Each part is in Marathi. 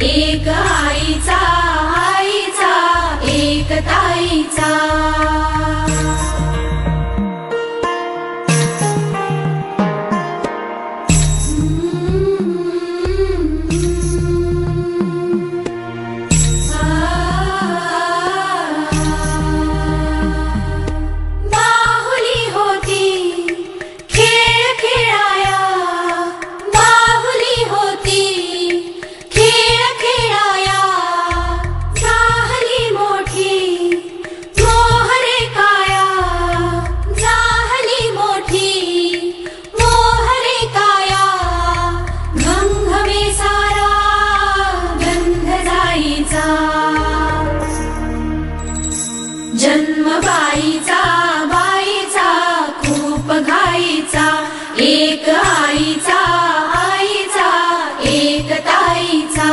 एक आईचा आईचा एक ताईचा जन्म बाईचा बाईचा खूप घाईचा एक आईचा आईचा एक ताईचा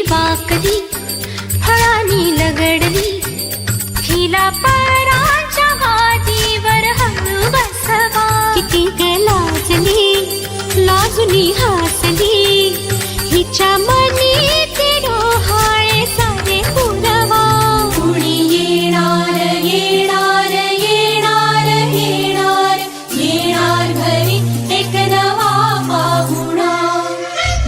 वाकली फळांनी लगडली हिला पराच्या गादीवर हळू बसवा किती ग लाजली लाजुनी हसली हिच्या मनी ते डोहाळे सारे पुरवा कुणी येणार येणार येणार येणार येणार घरी एक नवा पाहुणा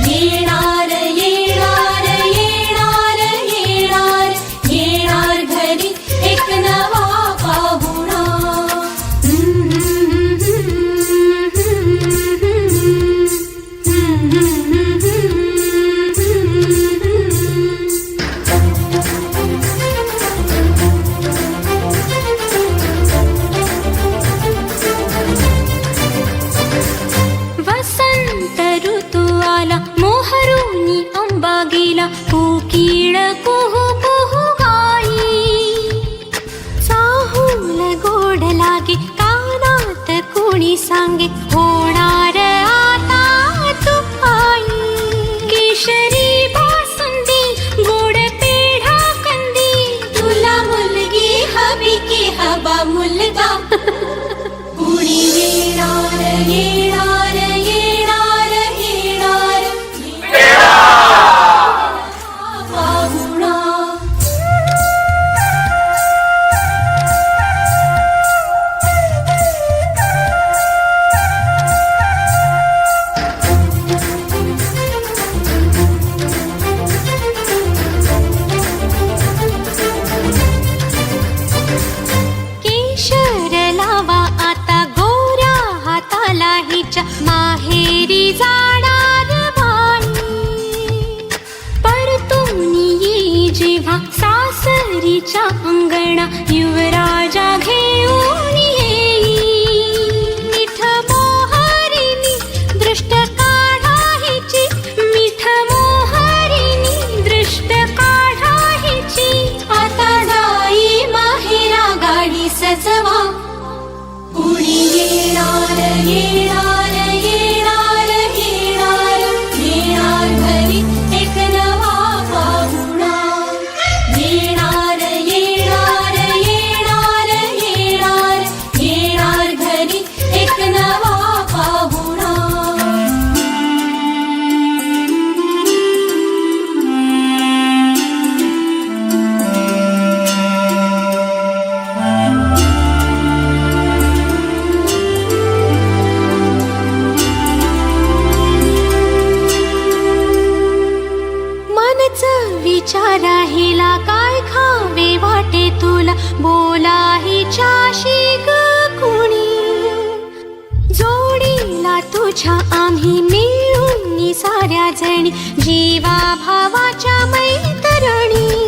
येणार येणार येणार येणार येणार घरी एक नवा पाहुणा वसंत ऋतू आला मोहरुनी आंबा गेला कोकिळ कुहू कुहू गाई चाहूल गोड लागे कानात कोणी सांगे होणार आता तू आई केशरी बासुंदी गोड पेढा कंदी तुला मुलगी हवी की हवा मुलगा कुणी येणार येणार येणार येणार पाहुणा केशर लावा आता गोऱ्या हाताला हिच्या माहेरी जाणार बाई परतून ये जेव्हा सासरीच्या अंगणा युवराजा घेऊन येई मिठ मोहरिनी दृष्ट काढा हिची मिठ मोहरिनी दृष्ट काढा हिची आता जाई माहेरा गाडी सजवा कुणी येणार येणार येणार येणार येणार घरी एक नवा पाहुणा येणार येणार येणार येणार येणार घरी एक नवा पाहुणा जणी जीवा भावाच्या मैतरणी.